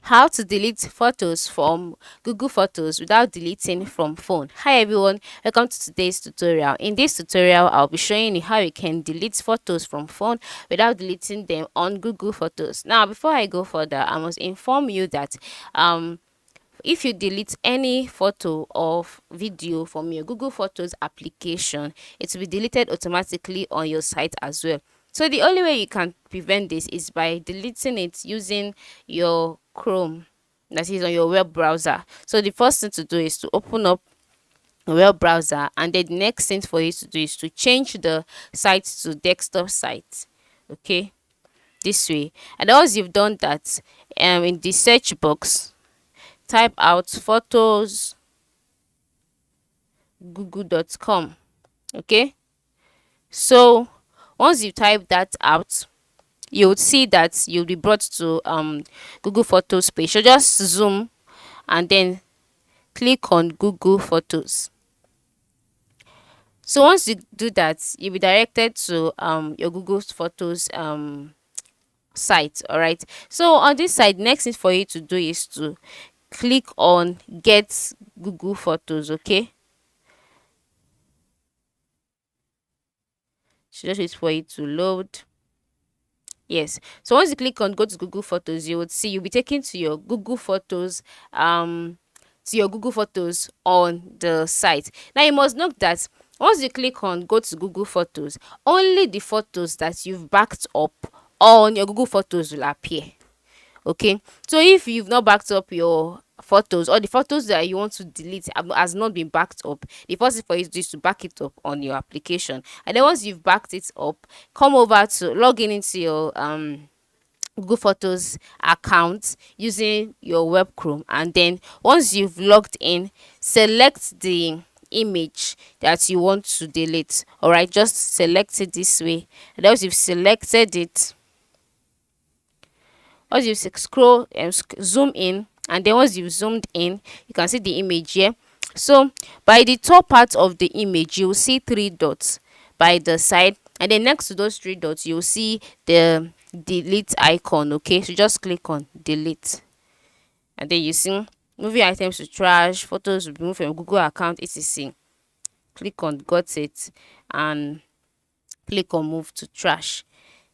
How to delete photos from Google Photos without deleting from phone. Hi everyone, welcome to today's tutorial. In this tutorial, I'll be showing you how you can delete photos from phone without deleting them on Google Photos. Now, before I go further, I must inform you that um if you delete any photo or video from your Google Photos application, it will be deleted automatically on your site as well. So the only way you can prevent this is by deleting it using your Chrome, that is on your web browser. So the first thing to do is to open up a web browser, and then the next thing for you to do is to change the site to desktop site. Okay, this way. And once you've done that, in the search box, type out photos google.com. Okay, so once you type that out, you would see that you'll be brought to Google Photos page. So just zoom and then click on Google Photos. So once you do that, you'll be directed to your Google Photos site. All right, so on this side, next thing for you to do is to click on Get Google Photos. Okay, so just wait for it to load. Yes, so once you click on Go to Google Photos, you would see you'll be taken to your Google Photos on the site. Now you must note that once you click on Go to Google Photos, only the photos that you've backed up on your Google Photos will appear. Okay, so if you've not backed up your photos, or the photos that you want to delete has not been backed up, the first thing for you to do is to back it up on your application. And then once you've backed it up, come over to log in into your Google Photos account using your web Chrome. And then once you've logged in, select the image that you want to delete. All right, just select it this way. And once you've selected it, once you scroll and zoom in, and then once you've zoomed in, you can see the image here. So by the top part of the image, you'll see three dots by the side, and then next to those three dots, you'll see the delete icon. Okay, so just click on delete, and then you see moving items to trash, photos will be moved from Google account, etc. Click on got it, and click on move to trash,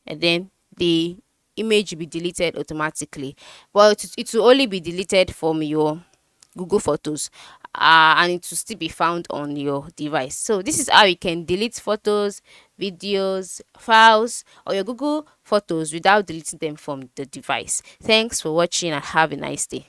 and then the image will be deleted automatically. Well, it will only be deleted from your Google Photos, and it will still be found on your device. So this is how you can delete photos, videos, files, or your Google Photos without deleting them from the device. Thanks for watching and have a nice day.